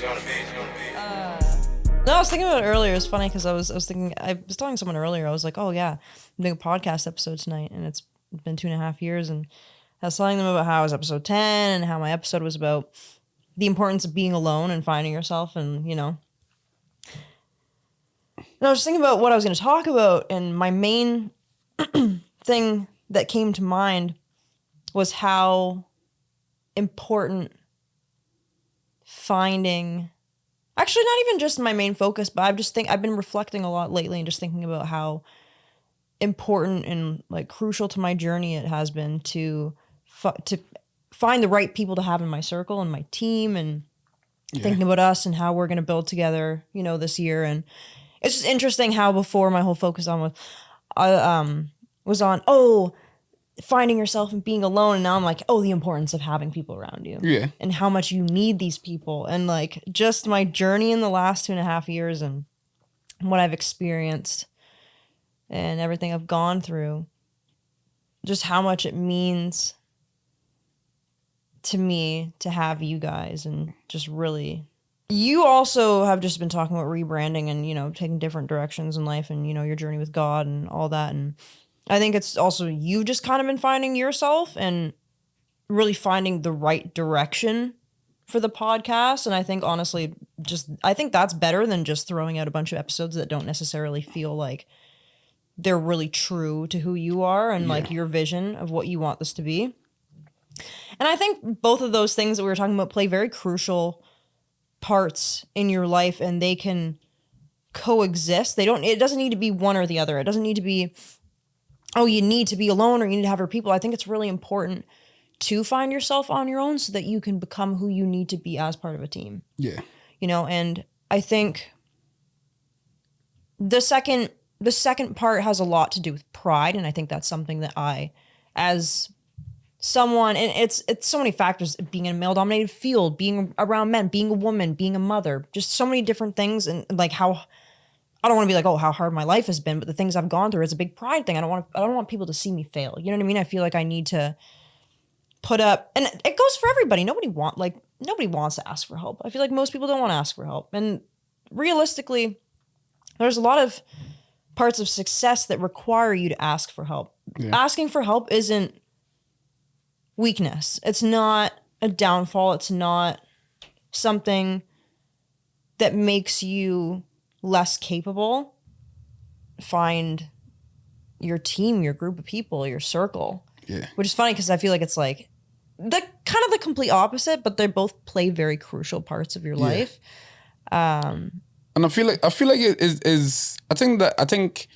No, I was thinking about it earlier. It's funny because I was telling someone earlier, I was like, oh yeah, I'm doing a podcast episode tonight, and it's been 2.5 years, and I was telling them about how it was episode 10 and how my episode was about the importance of being alone and finding yourself, and and I was thinking about what I was going to talk about, and my main thing that came to mind was how important finding, actually not even just my main focus, but I've been reflecting a lot lately and just thinking about how important and like crucial to my journey it has been to find the right people to have in my circle and my team, and thinking about us and how we're going to build together, this year. And it's just interesting how before my whole focus was on finding yourself and being alone, and now I'm like, the importance of having people around you, and how much you need these people, and like just my journey in the last 2.5 years and what I've experienced and everything I've gone through, just how much it means to me to have you guys, and just really. You also have just been talking about rebranding and, taking different directions in life, and, your journey with God and all that. And I think it's also you've just kind of been finding yourself and really finding the right direction for the podcast. And I think honestly, I think that's better than just throwing out a bunch of episodes that don't necessarily feel like they're really true to who you are and like your vision of what you want this to be. And I think both of those things that we were talking about play very crucial parts in your life, and they can coexist. It doesn't need to be one or the other. It doesn't need to be, you need to be alone or you need to have your people. I think it's really important to find yourself on your own so that you can become who you need to be as part of a team. Yeah. And I think the second part has a lot to do with pride. And I think that's something that I, as someone, and it's so many factors, being in a male dominated field, being around men, being a woman, being a mother, just so many different things. And like how, I don't want to be like, how hard my life has been, but the things I've gone through is a big pride thing. I don't want people to see me fail. You know what I mean? I feel like I need to put up, and it goes for everybody. Nobody wants to ask for help. I feel like most people don't want to ask for help. And realistically, there's a lot of parts of success that require you to ask for help. Yeah. Asking for help isn't weakness. It's not a downfall. It's not something that makes you less capable. Find your team, your group of people, your circle. Yeah. Which is funny because I feel like it's like the kind of the complete opposite, but they both play very crucial parts of your life. And I feel like it is I think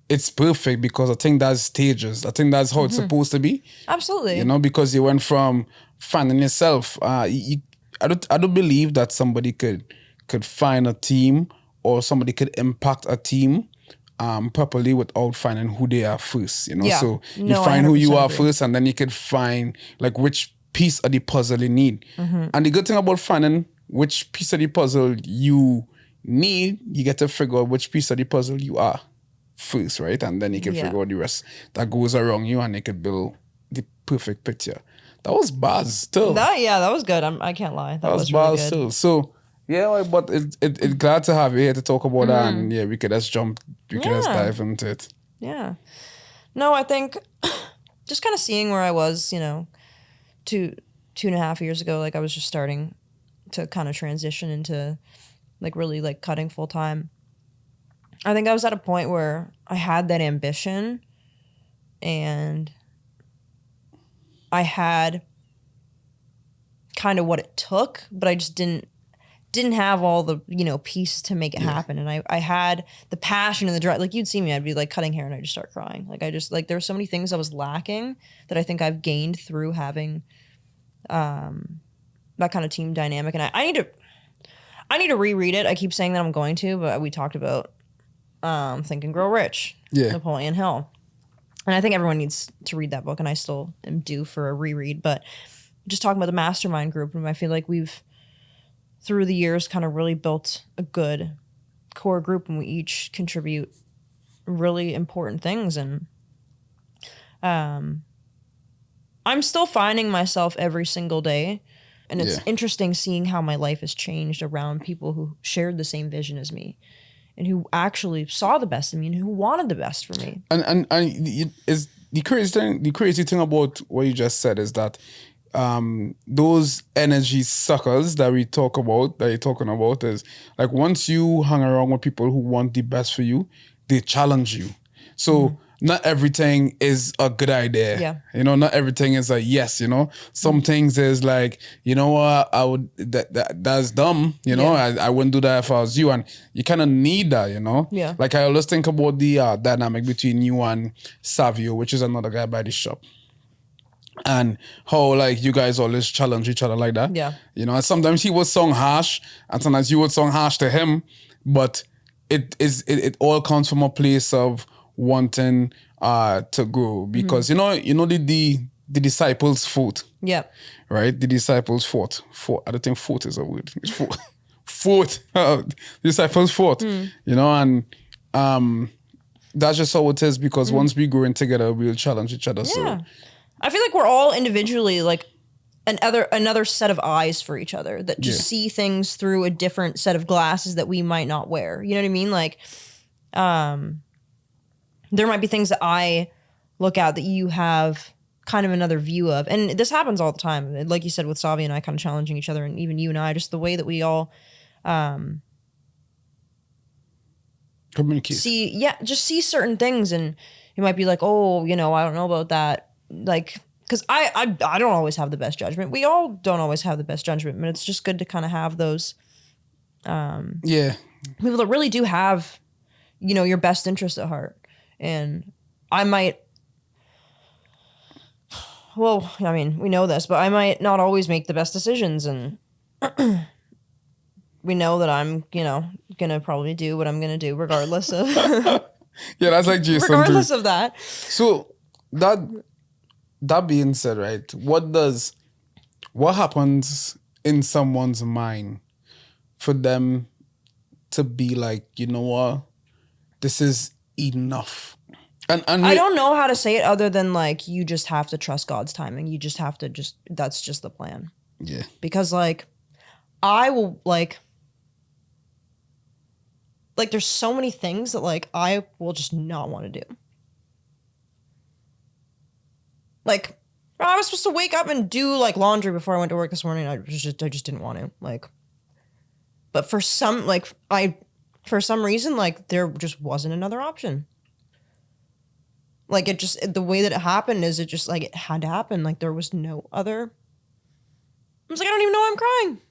it's perfect because I think that's stages. I think that's how it's supposed to be. Absolutely. Because you went from finding yourself. I don't believe that somebody could find a team or somebody could impact a team properly without finding who they are first. Yeah. So you find who you are first, and then you could find like which piece of the puzzle you need. And the good thing about finding which piece of the puzzle you need, you get to figure out which piece of the puzzle you are first, right? And then you can figure out the rest that goes around you, and you can build the perfect picture. That was bars still. That was good. I can't lie. That was bars really good. still. So but it's glad to have you here to talk about that, and we could just dive into it. Yeah. No, I think just kind of seeing where I was, 2.5 years ago, like I was just starting to kind of transition into like really like cutting full time. I think I was at a point where I had that ambition and I had kind of what it took, but I just didn't have all the, pieces to make it happen. And I had the passion and the drive. Like you'd see me, I'd be like cutting hair and I'd just start crying. Like there were so many things I was lacking that I think I've gained through having that kind of team dynamic. And I need to reread it. I keep saying that I'm going to, but we talked about Think and Grow Rich, Napoleon Hill. And I think everyone needs to read that book, and I still am due for a reread. But just talking about the mastermind group, and I feel like we've, through the years, kind of really built a good core group, and we each contribute really important things. And I'm still finding myself every single day And it's interesting seeing how my life has changed around people who shared the same vision as me and who actually saw the best in me and who wanted the best for me. And is the crazy thing about what you just said is that those energy suckers that you're talking about is like once you hang around with people who want the best for you, they challenge you. So not everything is a good idea. Yeah. You know, not everything is a yes, you know. Some things is like, you know what, I would that's dumb, you know. I wouldn't do that if I was you. And you kind of need that, you know. Yeah. Like I always think about the dynamic between you and Savio, which is another guy by the shop. And how like you guys always challenge each other like that. Yeah. You know, and sometimes he would song harsh and sometimes you would song harsh to him, but it all comes from a place of wanting to grow. Because you know the disciples fought. Yeah. Right? The disciples fought. I don't think fought is a word. It's fought. Fought. The disciples fought. You know, and that's just how it is because once we grow in together, we'll challenge each other. Yeah. So I feel like we're all individually like another set of eyes for each other that just see things through a different set of glasses that we might not wear. You know what I mean? Like, there might be things that I look at that you have kind of another view of. And this happens all the time. Like you said, with Savi and I kind of challenging each other, and even you and I, just the way that we all communicate. see certain things, and you might be like, oh, you know, I don't know about that. Like, because I don't always have the best judgment. We all don't always have the best judgment, but it's just good to kind of have those people that really do have, you know, your best interest at heart. And I might, well, I mean, we know this, but I might not always make the best decisions, and we know that I'm, you know, gonna probably do what I'm gonna do regardless of that's like Jason regardless too. of that. So that being said, right, what happens in someone's mind for them to be like, you know what, this is enough? And I don't know how to say it other than like, you just have to trust God's timing. You just have to that's just the plan. Yeah. Because like, I will like there's so many things that like I will just not want to do. Like, I was supposed to wake up and do like laundry before I went to work this morning. I just didn't want to, like, but for some reason, like, there just wasn't another option. Like, the way that it happened is it just like, it had to happen. Like, there was no other. I was like, I don't even know why I'm crying.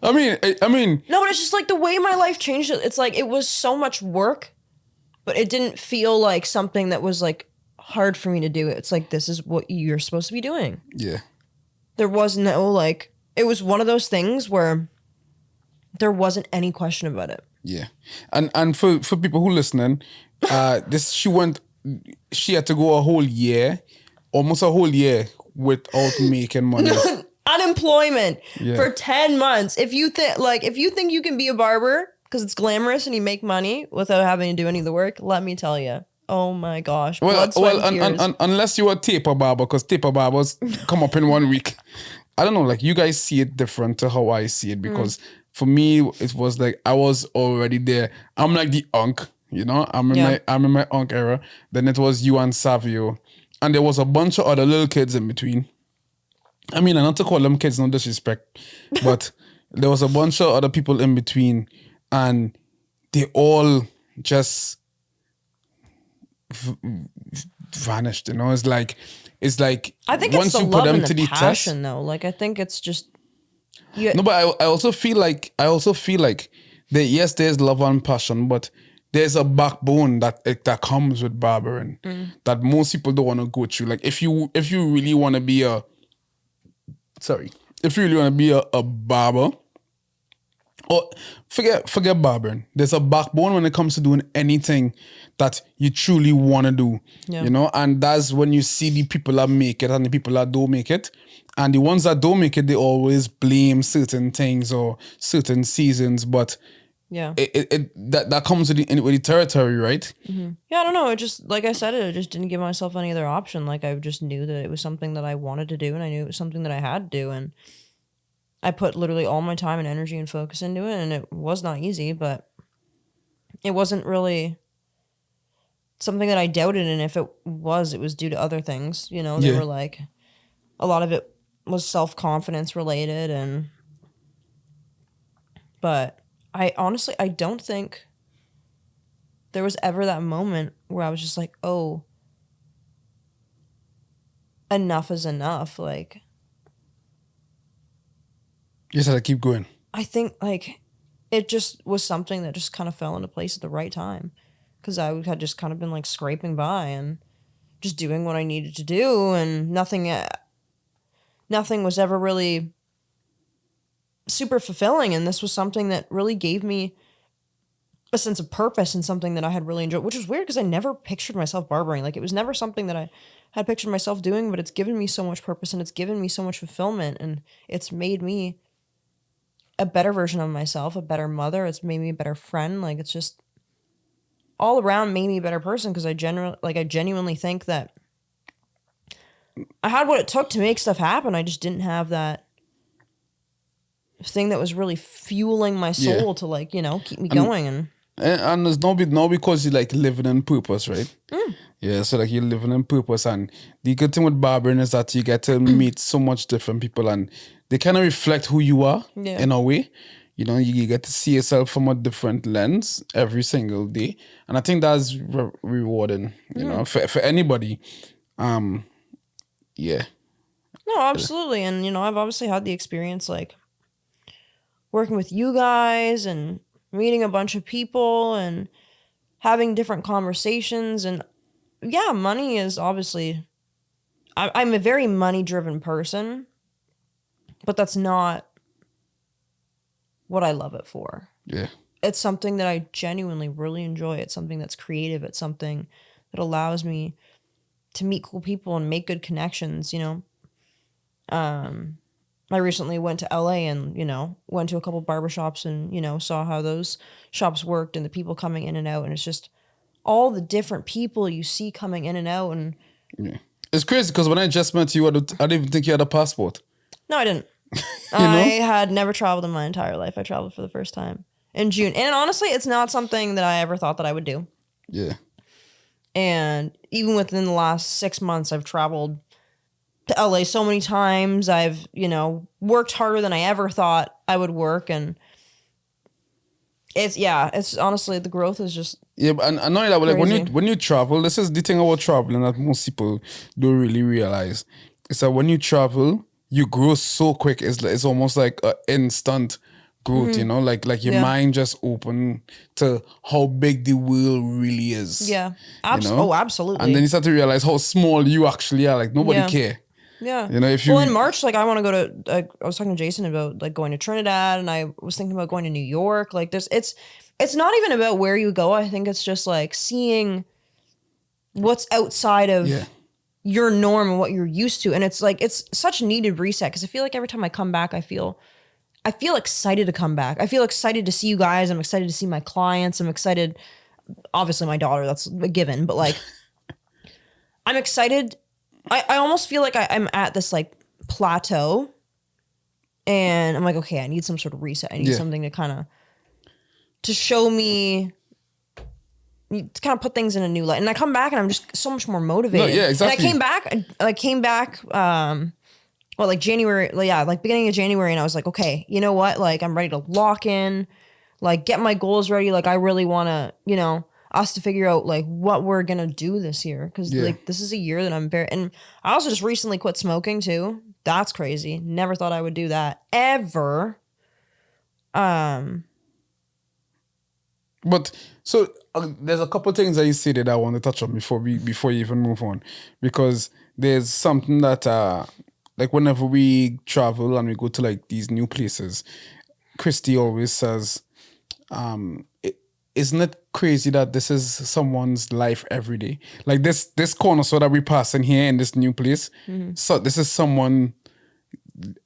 I mean. No, but it's just like the way my life changed. It's like, it was so much work, but it didn't feel like something that was like hard for me to do. It's like, this is what you're supposed to be doing. Yeah. There was no like, it was one of those things where there wasn't any question about it. Yeah. And for people who listening, she had to go almost a whole year without making money. Unemployment for 10 months. If you think you can be a barber because it's glamorous and you make money without having to do any of the work, let me tell you. Oh my gosh. Unless you're a taper barber, because taper barbers come up in 1 week. I don't know, like you guys see it different to how I see it, because for me, it was like I was already there. I'm like the unk, you know? I'm in my unk era. Then it was you and Savio. And there was a bunch of other little kids in between. I mean, not to call them kids, no disrespect, but there was a bunch of other people in between, and they all just vanished. You know, it's like I think once it's the you love put them and the passion, though. Like, I think it's just no, but I also feel like that yes, there's love and passion, but there's a backbone that comes with barbering that most people don't want to go through. Like, if you really want to be a barber, or forget barbering. There's a backbone when it comes to doing anything that you truly want to do, you know? And that's when you see the people that make it and the people that don't make it. And the ones that don't make it, they always blame certain things or certain seasons. But Yeah. That comes with the territory, right? Mm-hmm. Yeah, I don't know. It just, like I said, I just didn't give myself any other option. Like, I just knew that it was something that I wanted to do, and I knew it was something that I had to do, and I put literally all my time and energy and focus into it, and it was not easy, but it wasn't really something that I doubted, and if it was due to other things. You know, they were like, a lot of it was self-confidence related, but I honestly, I don't think there was ever that moment where I was just like, oh, enough is enough. Like, you just had to keep going. I think, like, it just was something that just kind of fell into place at the right time, because I had just kind of been like scraping by and just doing what I needed to do, and nothing was ever really super fulfilling, and this was something that really gave me a sense of purpose and something that I had really enjoyed, which was weird because I never pictured myself barbering. Like, it was never something that I had pictured myself doing, but it's given me so much purpose and it's given me so much fulfillment, and it's made me a better version of myself, a better mother. It's made me a better friend. Like, it's just all around made me a better person, because I genuinely think that I had what it took to make stuff happen. I just didn't have that thing that was really fueling my soul to, like, you know, keep me going. And there's no because you like living in purpose, right? Yeah, so like you're living in purpose, and the good thing with barbering is that you get to meet so much different people, and they kind of reflect who you are in a way. You know, you get to see yourself from a different lens every single day, and I think that's rewarding. You know, for anybody. Yeah. No, absolutely, and you know, I've obviously had the experience, like, working with you guys and meeting a bunch of people and having different conversations. And yeah, money is obviously, I'm a very money-driven person, but that's not what I love it for. Yeah. It's something that I genuinely really enjoy. It's something that's creative. It's something that allows me to meet cool people and make good connections, you know. I recently went to LA and, you know, went to a couple barbershops and, you know, saw how those shops worked and the people coming in and out. And it's just all the different people you see coming in and out. And it's crazy because when I just met you, I didn't even think you had a passport. No, I didn't. I had never traveled in my entire life. I traveled for the first time in June. And honestly, it's not something that I ever thought that I would do. Yeah. And even within the last 6 months, I've traveled to LA so many times. I've, you know, worked harder than I ever thought I would work. And it's honestly, the growth is just and I know that, like, when you travel, this is the thing about traveling that most people don't really realize. It's that when you travel, you grow so quick. It's almost like an instant growth, you know, like your mind just open to how big the world really is. Yeah. You know? Oh, absolutely. And then you start to realize how small you actually are. Like, nobody care. Yeah. You know, if you... Well, in March, like, I want to go to... I was talking to Jason about, like, going to Trinidad, and I was thinking about going to New York. Like, it's not even about where you go. I think it's just, like, seeing what's outside of your norm and what you're used to. And it's, like, it's such a needed reset, because I feel like every time I come back, I feel excited to come back. I feel excited to see you guys. I'm excited to see my clients. I'm excited... Obviously, my daughter, that's a given. But, like, I'm excited... I almost feel like I'm at this, like, plateau, and I'm like, okay, I need some sort of reset. I need something to kind of, to show me, to kind of put things in a new light. And I come back and I'm just so much more motivated. No, yeah, exactly. And I came back, like January, like beginning of January, and I was like, okay, you know what? Like, I'm ready to lock in, like, get my goals ready. Like, I really want to, you know, us to figure out, like, what we're gonna do this year, because like, this is a year that I'm very... And I also just recently quit smoking too. That's crazy. Never thought I would do that ever. But so there's a couple of things that you said that I want to touch on before you even move on, because there's something that like, whenever we travel and we go to, like, these new places, Christy always says, isn't it crazy that this is someone's life every day? Like, this corner store that we pass in here in this new place. So this is someone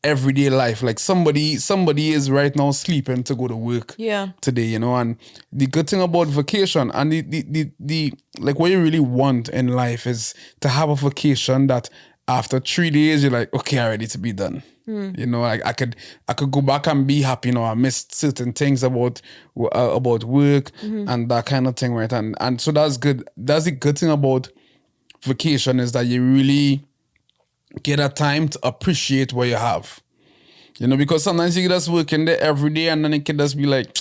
everyday life. Like somebody is right now sleeping to go to work today, you know. And the good thing about vacation and the like what you really want in life is to have a vacation that after 3 days you're like, okay, I'm ready to be done. You know, I could go back and be happy. You know, I missed certain things about work and that kind of thing, right? And so that's good. That's the good thing about vacation, is that you really get a time to appreciate what you have. You know, because sometimes you just working there every day and then it can just be like,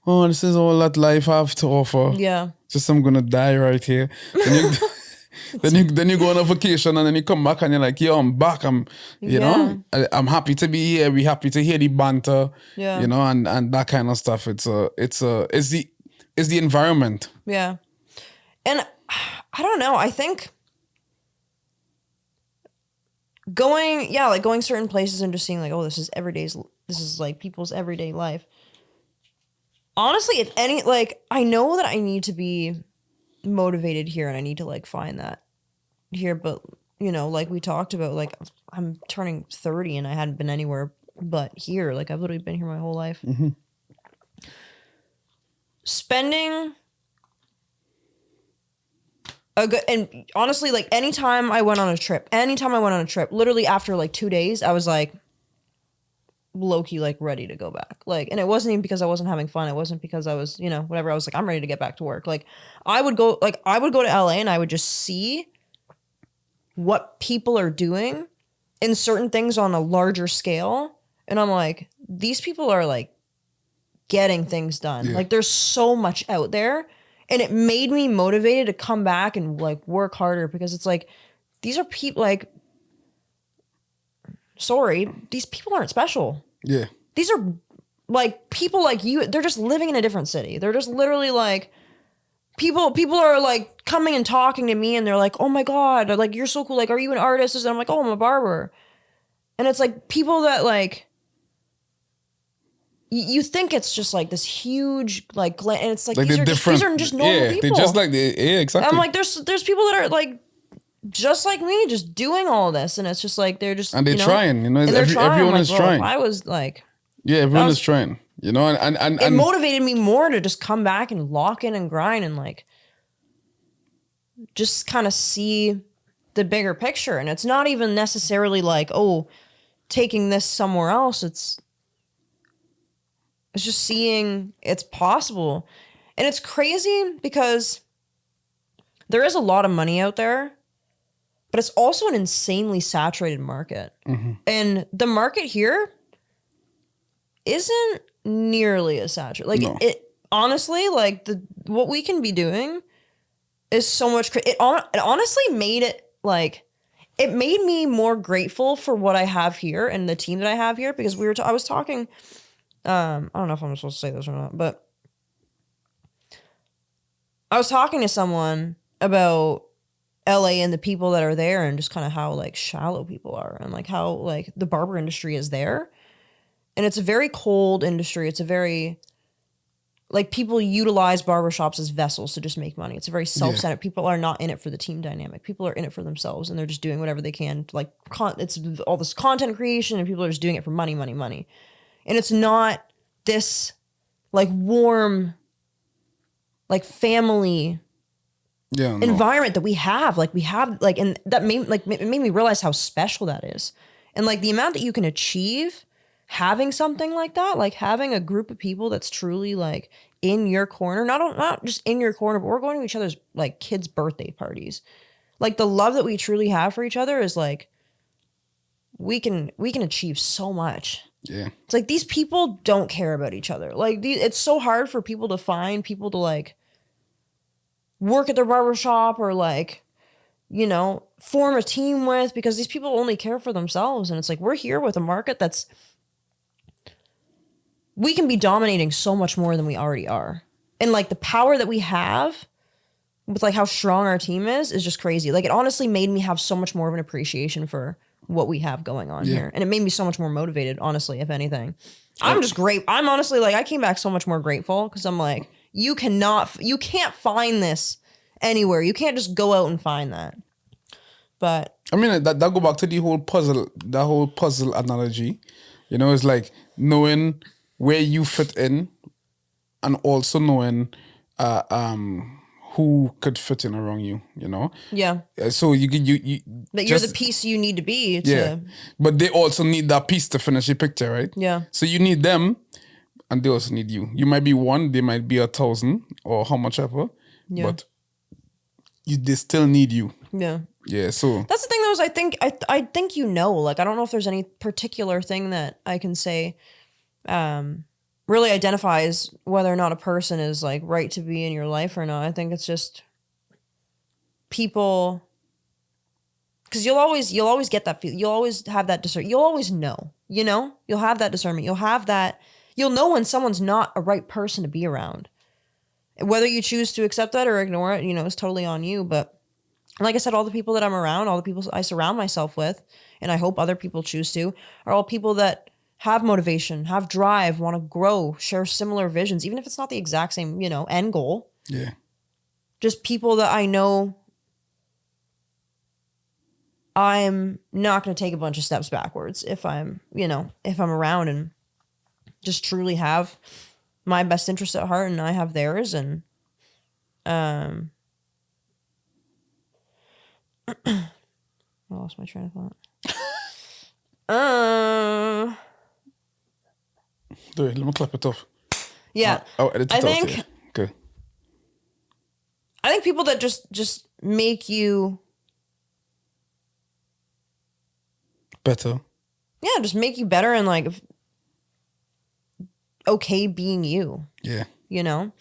oh, this is all that life have to offer. Yeah. Just I'm gonna die right here. Then you go on a vacation and then you come back and you're like, yo, I'm back. I'm happy to be here. We're happy to hear the banter. Yeah. You know, and that kind of stuff. It's the environment. Yeah. And I don't know. I think going certain places and just seeing like, oh, this is like people's everyday life. Honestly, if any, like, I know that I need to be motivated here and I need to like find that here, but you know, like we talked about, like I'm turning 30 and I hadn't been anywhere but here. Like I've literally been here my whole life. Mm-hmm. Spending and honestly, like anytime I went on a trip, literally after like 2 days, I was like low-key like ready to go back. Like, and it wasn't even because I wasn't having fun. It wasn't because I was, you know, whatever. I was like, I'm ready to get back to work. Like I would go to LA and I would just see what people are doing in certain things on a larger scale. And I'm like, these people are like getting things done. Yeah. Like there's so much out there. And it made me motivated to come back and like work harder, because it's like, these are people like, sorry, these people aren't special. Yeah. These are like people like you. They're just living in a different city. They're just literally like people are like coming and talking to me and they're like, oh my God, like you're so cool. Like, are you an artist? And I'm like, oh, I'm a barber. And it's like people that like, you think it's just like this huge like, and it's like these are just normal people. They're just like exactly. I'm like, there's people that are like just like me, just doing all this, and it's just like they're just and they're trying. You know, everyone is trying. I was like, everyone is trying. You know, and it motivated me more to just come back and lock in and grind and like just kind of see the bigger picture. And it's not even necessarily like, oh, taking this somewhere else. It's just seeing it's possible. And it's crazy because there is a lot of money out there, but it's also an insanely saturated market. Mm-hmm. And the market here isn't nearly as saturated. Like it honestly, like what we can be doing is so much. It honestly made it like, it made me more grateful for what I have here and the team that I have here, because I was talking, I don't know if I'm supposed to say this or not, but I was talking to someone about LA and the people that are there and just kind of how like shallow people are and like how like the barber industry is there. And it's a very cold industry. It's a very, like, people utilize barbershops as vessels to just make money. It's a very self-centered. Yeah. People are not in it for the team dynamic. People are in it for themselves, and they're just doing whatever they can. Like, it's all this content creation, and people are just doing it for money, money, money. And it's not this, like, warm, like, family environment that we have. Like, and that it made me realize how special that is. And, like, the amount that you can achieve having something like that, like having a group of people that's truly like in your corner, not just in your corner, but we're going to each other's like kids' birthday parties. Like the love that we truly have for each other is like, we can achieve so much. Yeah. It's like these people don't care about each other. Like it's so hard for people to find people to like work at their barbershop or like, you know, form a team with, because these people only care for themselves. And it's like, we're here with a market that's, we can be dominating so much more than we already are. And like the power that we have with like how strong our team is just crazy. Like it honestly made me have so much more of an appreciation for what we have going on here. And it made me so much more motivated, honestly, if anything. I'm just great. I'm honestly like, I came back so much more grateful because I'm like, you can't find this anywhere. You can't just go out and find that. But I mean, that go back to the whole puzzle analogy. You know, it's like knowing where you fit in and also knowing who could fit in around you, you know? Yeah. So you That you're the piece you need to be to... Yeah. But they also need that piece to finish the picture, right? Yeah. So you need them and they also need you. You might be one, they might be 1,000 or how much ever. Yeah. But they still need you. Yeah. Yeah, so that's the thing though, is I think you know, like I don't know if there's any particular thing that I can say really identifies whether or not a person is like right to be in your life or not. I think it's just people, because you'll always get that feel. You'll always have that discernment. You'll always know, you know, you'll have that discernment. You'll know when someone's not a right person to be around. Whether you choose to accept that or ignore it, you know, is totally on you. But like I said, all the people that I'm around, all the people I surround myself with, and I hope other people choose to, are all people that have motivation, have drive, want to grow, share similar visions, even if it's not the exact same, you know, end goal. Yeah. Just people that I know I'm not going to take a bunch of steps backwards if I'm around and just truly have my best interest at heart and I have theirs. And I lost my train of thought. Do it. Let me clap it off. Yeah. I think. Okay. I think people that just make you better. Yeah, just make you better and like okay being you. Yeah. You know.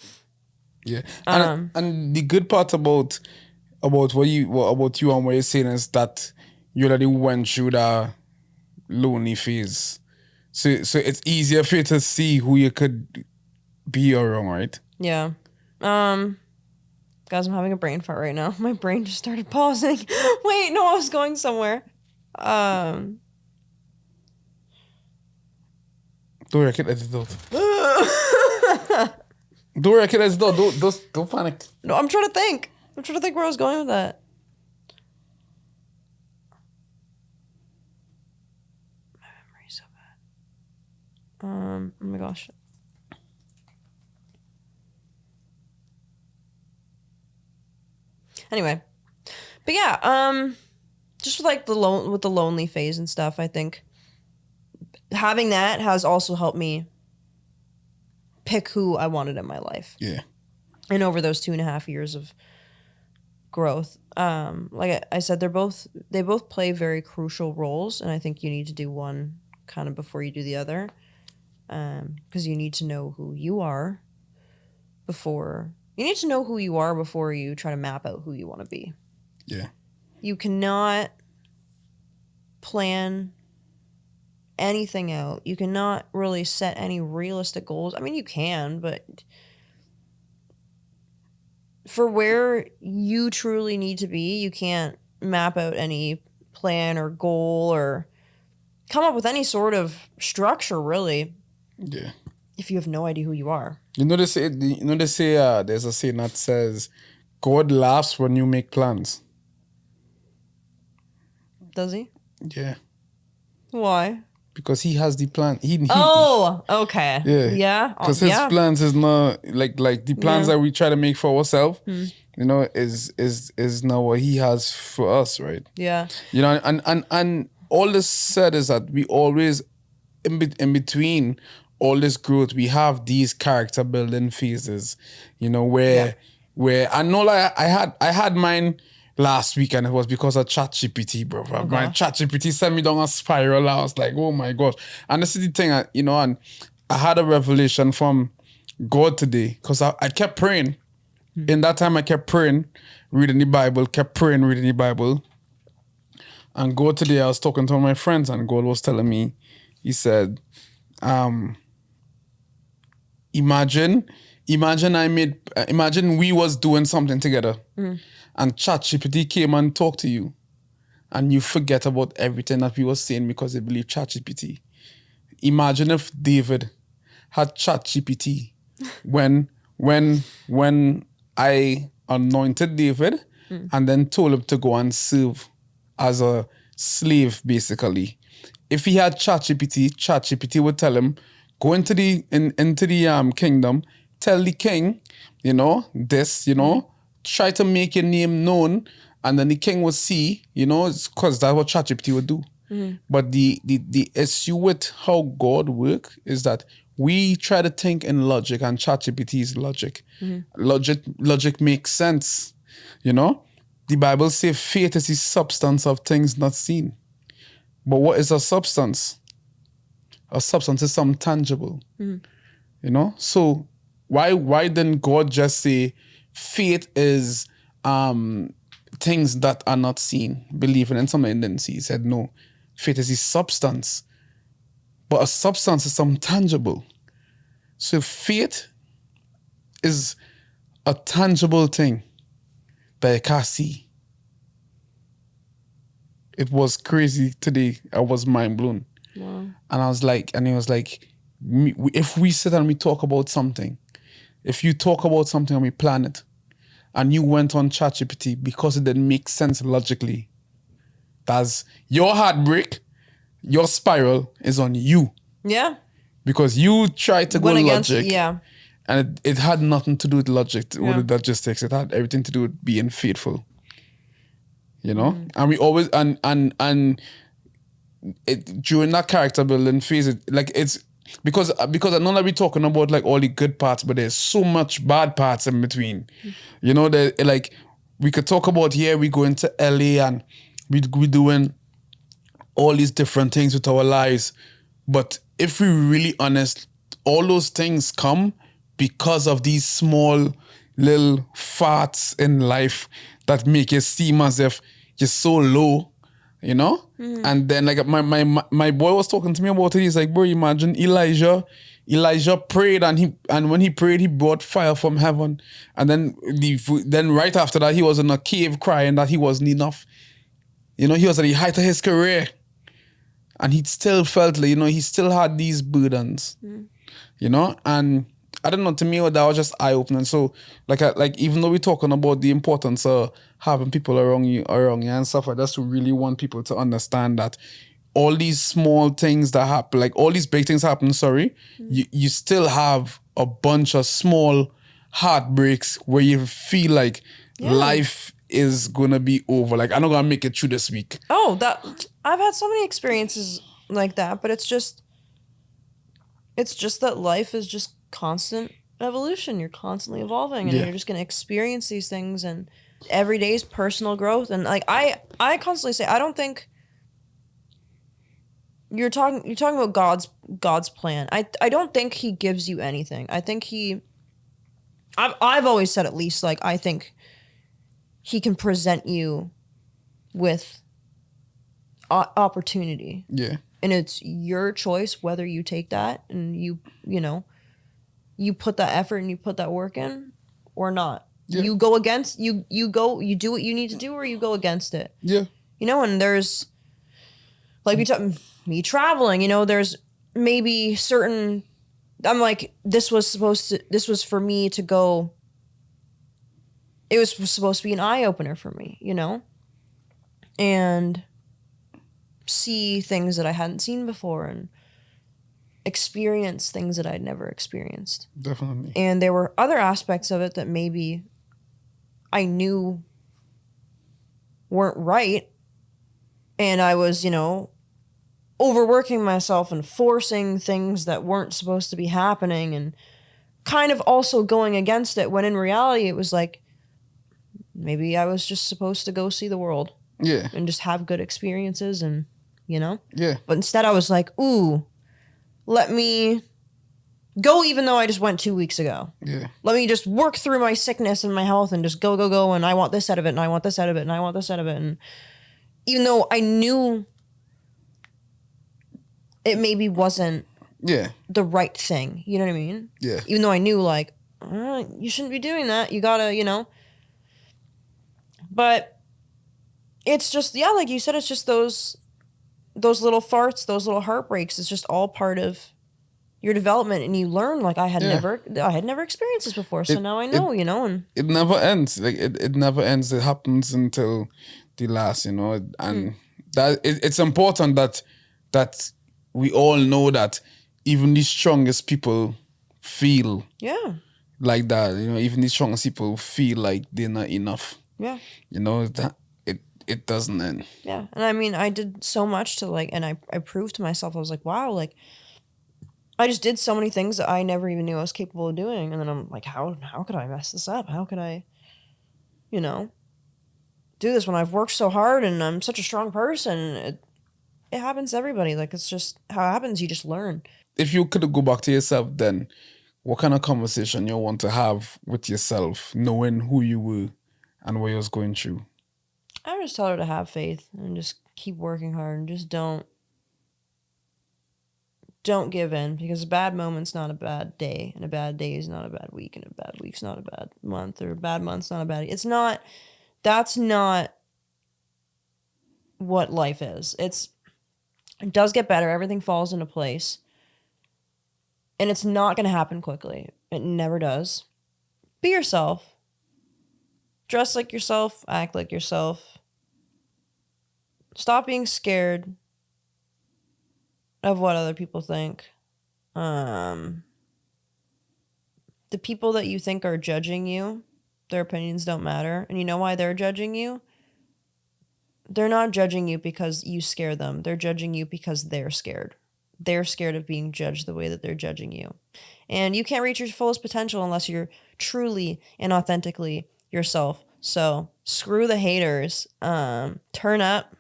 Yeah. And the good part about you and what you're saying is that you already went through that lonely phase. So it's easier for you to see who you could be around, right? Yeah. Guys, I'm having a brain fart right now. My brain just started pausing. Wait, no, I was going somewhere. Don't worry, I can edit it out. Don't worry, I can edit it out. Don't panic. No, I'm trying to think. Where I was going with that. My memory's so bad. Oh my gosh. Anyway, but yeah, just with like the lonely phase and stuff, I think having that has also helped me pick who I wanted in my life. Yeah. And over those 2.5 years of growth, like I said, they both play very crucial roles, and I think you need to do one kind of before you do the other, because you need to know who you are before you try to map out who you want to be. Yeah. You cannot plan anything out. You cannot really set any realistic goals. I mean, you can, but for where you truly need to be, you can't map out any plan or goal or come up with any sort of structure, really. Yeah. If you have no idea who you are. They say there's a saying that says, God laughs when you make plans. Does he? Yeah. Why? Because he has the plan. Okay. Yeah. Yeah. Because his plans is not like the plans that we try to make for ourselves. You know, is not what he has for us, right? Yeah. You know, and all this said is that we always in between all this growth, we have these character building phases, you know, where I know, like I had mine last week, and it was because of ChatGPT, bro. Okay. My ChatGPT sent me down a spiral. I was like, oh my gosh. And this is the thing, you know, and I had a revelation from God today, because I kept praying. In that time, I kept praying, reading the Bible, And God today, I was talking to my friends, and God was telling me, he said, imagine we was doing something together, and ChatGPT came and talked to you, and you forget about everything that we were saying because you believe ChatGPT. Imagine if David had ChatGPT when I anointed David and then told him to go and serve as a slave, basically. If he had ChatGPT would tell him, go into the kingdom, tell the king, this, try to make your name known, and then the king would see, because that's what ChatGPT would do. But the issue with how God works is that we try to think in logic, and ChatGPT is logic. Logic makes sense. The Bible says faith is the substance of things not seen. But what is a substance? A substance is something tangible. So why didn't God just say faith is things that are not seen, believing in something didn't see? He said no. Faith is a substance. But a substance is something tangible. So faith is a tangible thing that you can't see. It was crazy today. I was mind blown. Wow. And I was like, and he was like, if we sit and we talk about something, if you talk about something and we plan it, and you went on ChatGPT because it didn't make sense logically, that's your heartbreak, your spiral is on you. Yeah. Because you tried to go logic. Yeah. And it had nothing to do with logic, with the logistics. It had everything to do with being faithful. And we always and during that character building phase, it's because I know that we're talking about like all the good parts, but there's so much bad parts in between. We could talk about here. We go into LA and we doing all these different things with our lives, but if we're really honest, all those things come because of these small little farts in life that make it seem as if you're so low, And then like my boy was talking to me about it. He's like, bro, imagine Elijah prayed and when he prayed, he brought fire from heaven. And then right after that, he was in a cave crying that he wasn't enough. He was at the height of his career. And he still felt like, he still had these burdens, and I don't know, to me, that was just eye-opening. So, even though we're talking about the importance of having people around you and stuff, I just really want people to understand that all these small things that happen, like all these big things happen, you still have a bunch of small heartbreaks where you feel like life is gonna be over. Like, I'm not gonna make it through this week. Oh, I've had so many experiences like that, but it's just that life is just constant evolution. You're constantly evolving, and you're just gonna experience these things, and every day is personal growth. And like I constantly say, I don't think you're talking about God's plan. I don't think he gives you anything. I think I've always said, at least, like, I think he can present you with opportunity. Yeah. And it's your choice whether you take that and you put that effort and you put that work in or not. Yeah. You go against, you do what you need to do, or you go against it. Yeah. And there's, like, me traveling, there's maybe certain, I'm like, this was for me to go, it was supposed to be an eye-opener for me, and see things that I hadn't seen before and experience things that I'd never experienced. Definitely. And there were other aspects of it that maybe I knew weren't right, and I was, overworking myself and forcing things that weren't supposed to be happening, and kind of also going against it, when in reality it was like, maybe I was just supposed to go see the world. Yeah. And just have good experiences, and, Yeah. But instead I was like, ooh, let me go, even though I just went 2 weeks ago. Yeah. Let me just work through my sickness and my health and just go. And I want this out of it, and I want this out of it, and I want this out of it. And even though I knew it maybe wasn't the right thing, you know what I mean? Yeah. Even though I knew, like, you shouldn't be doing that. You gotta, But it's just, like you said, it's just those little farts, those little heartbreaks. It's just all part of your development, and you learn. Like I had never experienced this before, so now I know, and it never ends. Like it never ends. It happens until the last, and that it's important that we all know that even the strongest people feel like that. Even the strongest people feel like they're not enough. Yeah. That it doesn't end. Yeah. And I mean, I did so much to and I proved to myself, I was like, wow, like I just did so many things that I never even knew I was capable of doing. And then I'm like, how could I mess this up? How could I, do this when I've worked so hard and I'm such a strong person? It happens to everybody. Like, it's just how it happens. You just learn. If you could go back to yourself then, what kind of conversation you want to have with yourself, knowing who you were and what you was going through? I would just tell her to have faith and just keep working hard and just don't give in, because a bad moment's not a bad day, and a bad day is not a bad week, and a bad week's not a bad month, or a bad month's not a bad... That's not what life is. It does get better. Everything falls into place. And it's not going to happen quickly. It never does. Be yourself. Dress like yourself. Act like yourself. Stop being scared of what other people think. The people that you think are judging you, their opinions don't matter. And you know why they're judging you? They're not judging you because you scare them. They're judging you because they're scared. They're scared of being judged the way that they're judging you. And you can't reach your fullest potential unless you're truly and authentically yourself. So screw the haters. Turn up.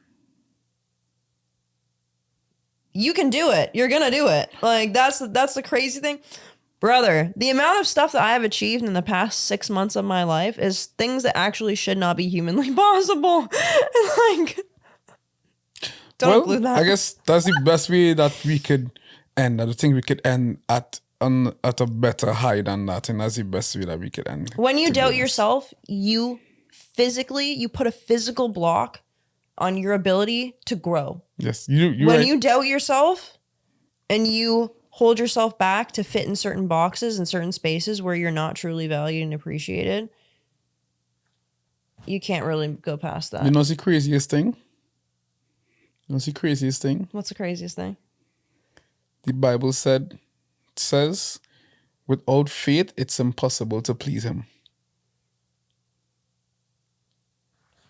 You can do it. You're going to do it. Like, that's the crazy thing. Brother, the amount of stuff that I have achieved in the past 6 months of my life is things that actually should not be humanly possible. Like, don't include that. I guess that's the best way that we could end. I think we could end at a better high than that, and that's the best way that we could end. When you doubt yourself, you put a physical block on your ability to grow. Yes, you. When you doubt yourself and you hold yourself back to fit in certain boxes and certain spaces where you're not truly valued and appreciated, you can't really go past that. You know what's the craziest thing? What's the craziest thing? What's the craziest thing? The Bible says, without faith, it's impossible to please him.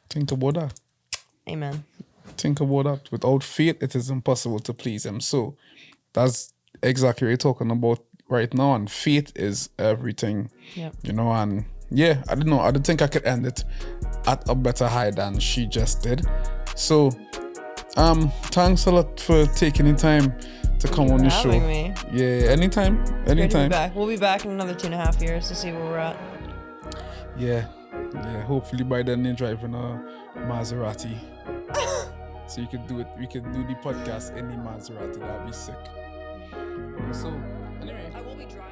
Think about that. Amen. Think about that. Without faith, it is impossible to please him. So that's exactly what you're talking about right now. And faith is everything. Yep. And yeah, I don't know. I don't think I could end it at a better high than she just did. So thanks a lot for taking the time to come on the show. Me. Yeah, anytime. We'll be back in another 2.5 years to see where we're at. Yeah. Hopefully by then you're driving a Maserati. So you could do it. We could do the podcast in the Maserati. That'd be sick. So anyway, I will be driving.